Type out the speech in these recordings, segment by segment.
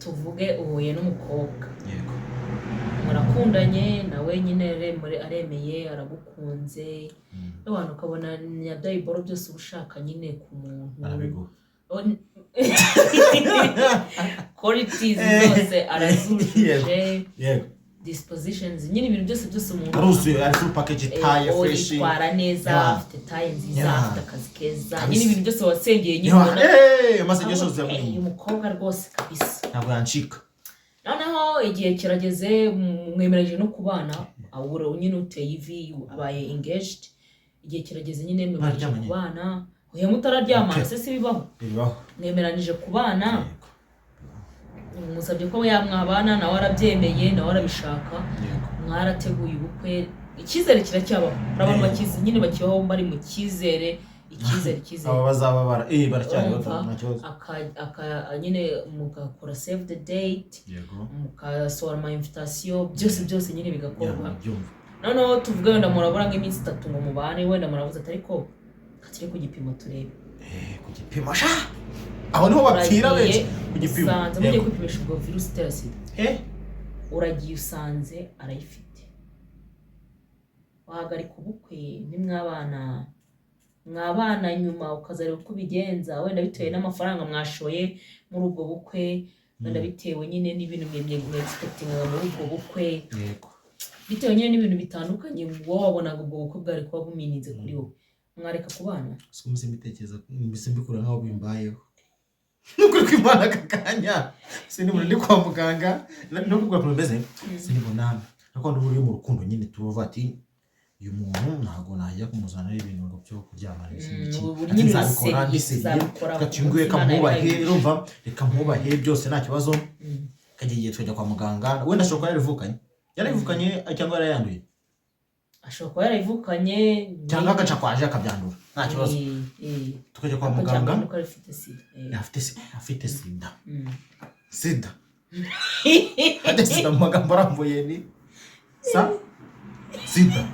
tuvuge uhuye n'umukobwa yego murakundanye nawe nyine aremeye aragukunze abantu ukabona nyadayiboro byose ubushaka nyine ku muntu arabigo qualities zose arazujuje yego dispositions nyine ibintu byose umuntu aruzuye ari full package taye fresh itwara neza afite taye nziza afite akazi keza nyine ibintu byose wasengeye nyine ubona amasengesho zawe uyu mukobwa rwose kabisa ntabwo yancika noneho igihe kirageze mwemereje no kubana ahura nyine uteye ivi abaye engaged igihe kirageze nyine mwemereje kubana oya mutararyamana se bibaho mwemeranije kubana musabye ko yamwabana nawe arabyemeye nawe arabishaka mwarateguye ubukwe icyizere kiracyabaho abantu bakizi nyine bakibaho bari mu cyizere aba bazababara baracyari aka nyine mugakora save the date mukasohora ama invitation byose nyine bigakorwa noneho tuvuge wenda murabura nk'iminsi 3 ngo mubane wenda muravuze ati ariko katire ku gipimo turebe ku gipimo sha aho niho bapfira benshi ku gipimo usanze mugiye kwipimisha ubwo virusi itera sida uragiye usanze arayifite wahagarika ubukwe mwabana nyuma ukazareba uko bigenza wenda bitewe n'amafaranga mwashoye muri ubwo bukwe wenda bitewe nyine n'ibintu mwe expectinga muri ubwo bukwe bitewe nyine n'ibintu bitandukanye wowe wabonaga ubwo bukwe bwari kuba bumininze kuri wowe mwareka kubana sikumse mbitekereza mbikura nkaho bimbayeho nukuri kwimana kakanya sinibona ndi kwa muganga no kugwa kumeze sinibona nakon uri mu rukundo nyine tuvuga ati uyu muntu ntago najya kumuzana ibintu ngo byo kuryamana n'iki nzabikora ndisebye gacyunguye kamubahe rumva reka mubahe byose nta kibazo kagiye twajya kwa muganga wenda shoko yarivukanye cyangwa yarayanduye ashobora yarivukanye cyangwa agaca kwaje akabyandura nta kibazo tukajya kwa muganga afite sida hadesida mu magambo arambuye ni sida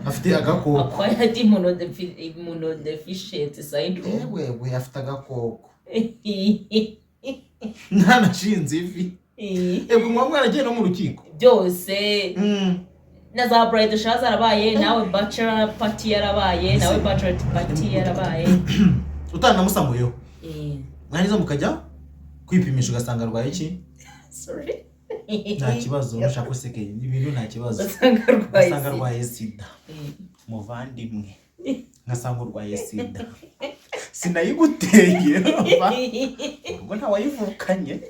afite agakoko akwayadi immunodeficient syndrome wewe afite agakoko ntanashinze ivi ego mwamwe aragiye no mu rukiko byose na za bride shower zarabaye nawe bachelor party yarabaye nawe bachelor party yarabaye utanamusamuyeho mwariza mukajya kwipimisha ugasanga arwaye iki sorry nta kibazo ushaka useke ibintu nta kibazo ugasanga arwaye sida muvandimwe ngasanga urwaye sida sinayiguteye ubwo nta wayivukanye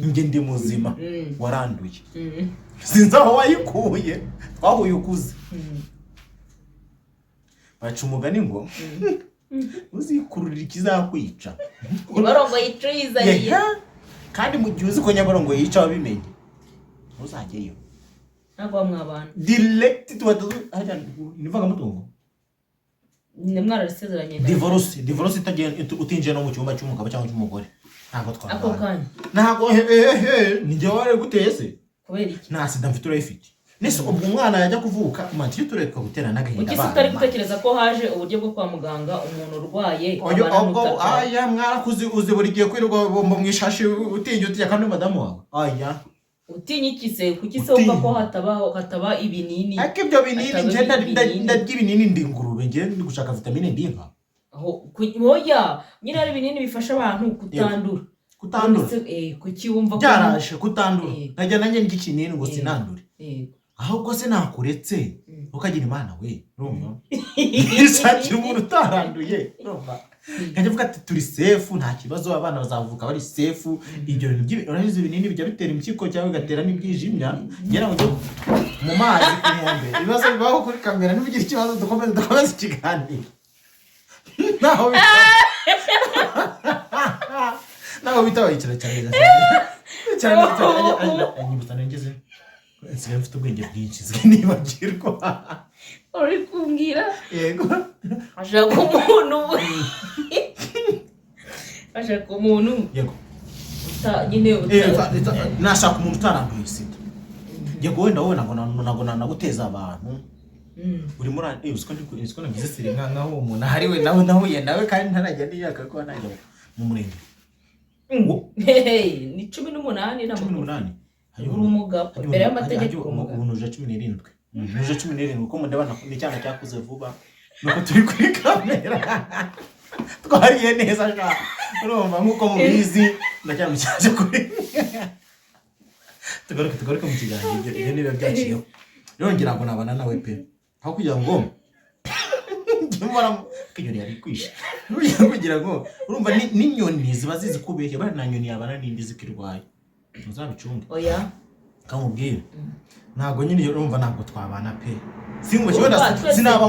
nge ndi muzima waranduye sinzi aho wayikuye twahuye ukuze baca umugani ngo uzikururira ikizakwica Nyabarongo yicuyizaniye kandi mu gihe uzi ko Nyabarongo yica wabimenye uzajyeyo ntabwo wamwabana direct tubatazo ajya nivaga mutungo ni mwarasezeranye divorce itagiye utinje no mu cyumba cy'umugabo cyangwa cy'umugore ntabwo twabana ako kanya ntabwo ninjye wari guteye se kubera iki nta sida mfite urayifite nese ubwo umwana yajya kuvuka umatiyo tureka gutera n'agahinda ukisi utari gutekereza ko haje uburyo bwo kwa muganga umuntu urwaye aya mwarakuzi uzi buri gihe kwirirwa bombo mwishashi utinye utiye kandi madamu wawe aya utinya ikise kuki se uva ko hataba ibinini ariko ibyo binini ngenda ndarya ibinini ndi ingurube ngenda ndi gushaka vitamine ndinka aho oya nyine ari ibinini bifasha abantu kutandura kuki wumva ko byarashe kutandura najya nanjye ngikinini ngo sinandure ahubwo se nakuretse ukagira imana we urumva ishakira umuntu utaranduye urumva kandi vuga ati turi safe nta kibazo abana bazavuka bari safe ibyo bintu urahize ibinini bijya bitera impyiko cyangwa bigatera n'ibyijimya ngera ngo mu mazi kumombe ibibazo bibaho kuri kamera nibigira ikibazo dukomeze ikiganiro naho bitabaye cyane anyibutana ngeze nsigaye mfite ubwenge bwinshi nibagirwa uri kumbwira yego ashaka umuntu yego nyine nashaka umuntu utaranduye sida yego wenda wowe ntabwo naguteza abantu uri muri usiko nagize siri nkaho umuntu ahari we nawe kandi ntarajya niyaka ko najya mu murenge ni 18 na 18 uri umugabo mbere y'amategeko ubu nuje 17 nuje 17 uko mundabana ni cyana cyakuze vuba nuko turi kuri kamera twariye neza sha urumva nkuko mubizi ndacyari cyaje kuri tugaruke mu kiganiro ibyo niba byaciyeho rero ngira ngo nabana nawe pe aho kugira ngo kinyoni yari kwisha kugira ngo urumva n'inyoni ziba zizi kubeshya bari na nyoni yabana n'indi zikirwaye uzabicunge oya kamubwire ntago nyine urumva ntabwo twabana pe simba kibona sinaba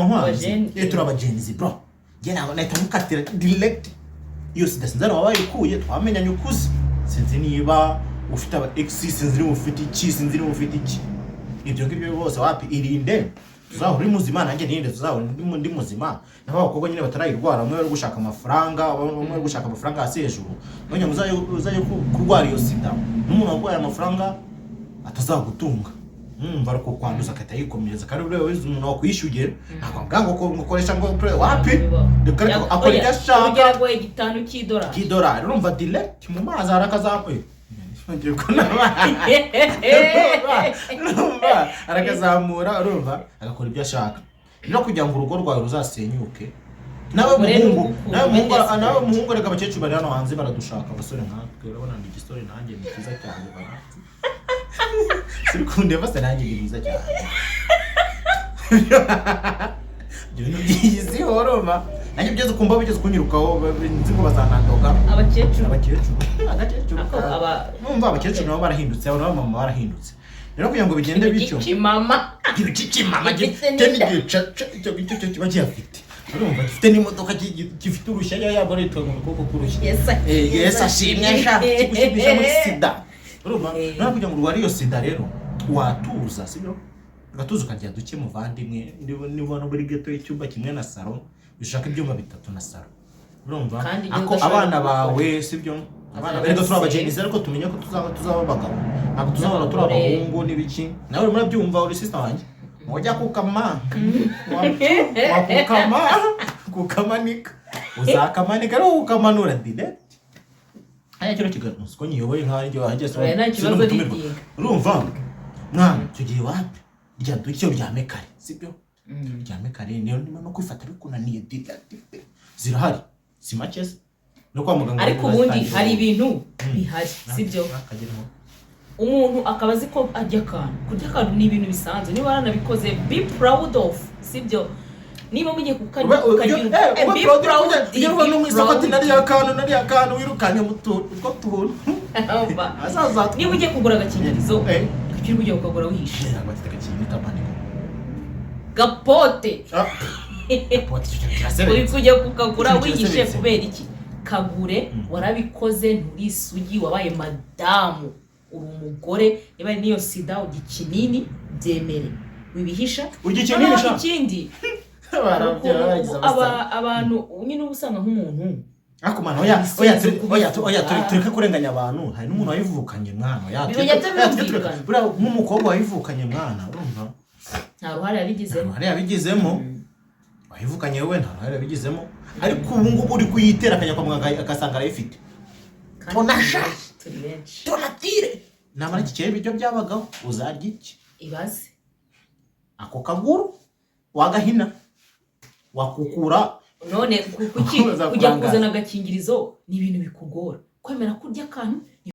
nkwanzi turabagenzi bro nge ntabwo nahita mukatira direct iyo sidasinzana wabayikuye twamenyanye ukuze sinzi niba ufite aba ex sinzi niba ufite iki sinzi niba ufite iki ibyo ngibyo bose wapi irinde tuzahora uri muzima nanjye ninde tuzahora ndi muzima nabo abakobwa nyine batarayirwara umwe bari gushaka amafaranga umwe bari gushaka amafaranga hasi hejuru none uzayo kurwara iyo sida n'umuntu warwaye amafaranga atazagutunga bari ko kwanduza akata yikomereza kandi uri wize umuntu wakwishyuye ntabwo bwango ko mukoresha ngo wapi akora igashaka ugera ngo igitanu cy'idolari urumva direct mu mazi harakazakwe arakazamura urumva agakora ibyo ashaka no kugira ngo urugo rwawe ruzasenyuke nawe muhungu reka abakecuru bari hano hanze baradushaka abasore nkatwe urabona ndi igisore nanjye ni cyiza cyane siri kundeba se nanjye ni mwiza cyane ibintu byizi horoma nanjye byeze kumba bigeze kunyirukaho nzi ko bazanandoga abakecuru numva abakecuru nabo barahindutse abo mama barahindutse rero kugira ngo bigende bityo kimama cyo kiba gifite urumva gifite n'imodoka gifite urushya yaba aritwa mu kuboko kurushya yes ashimwe sha kigushimisha muri sida urumva nako kugira ngo urware iyo sida rero watuza sibyo gatuza ukajya duke muvandimwe niba no muri ghetto y'icyumba kimwe na salo bishaka ibyumba 3 na salo urumva ako abana bawe sibyo abana rero turabagenzi ariko tumenye ko tuzaba abagabo ntabwo tuzabona turi abahungu n'ibiki nawe murabyumva uri sister wanjye mujya kukama kukamanika uzakamanika rero ukamanura direct aya kiro kiganiro siko nyiyoboye nkanjye wahageze urumva mwana tugiye wapi rya dukyo ryame kare sibyo ryame kare niyo ndimo no kwifata bikunaniye direct zirahari si matches no kwa muganga ariko ubundi hari ibintu bihari sibyo umuntu akabazi ko ajya kurya akantu ni ibintu bisanzwe niba waranabikoze be proud of sibyo niba mugiye kukagira be proud iyo no mwisakati nari akantu wirukanye mutu uko tubona azaza niba ugiye kugura agakingirizo kiri ugiye kugura wihishe abateka kintu tabane gapote gapote uri kujya kukagura wihishe kubera iki kagure warabikoze nturisugi wabaye madamu uri umugore niba niyo sida ugikinini byemere wibihisha ugikinisha ikindi abantu nyine ubusanga nk'umuntu ako mano oya tureke kurenganya abantu hari n'umuntu wayivukanye mwana bura nk'umukobwa wayivukanye mwana urumva nta ruhare yabigizemo wayivukanye wowe nta ruhare yabigizemo ariko ubu ngubu uri kuyitera akajya kwa muganga agasanga arayifite tonasha tonatire namara gikeye ibyo byabagaho uzarya iki ibaze ako kaguru wagahina wakukura none kujya kuzana agakingirizo ni ibintu bikugora kwemera kurya akantu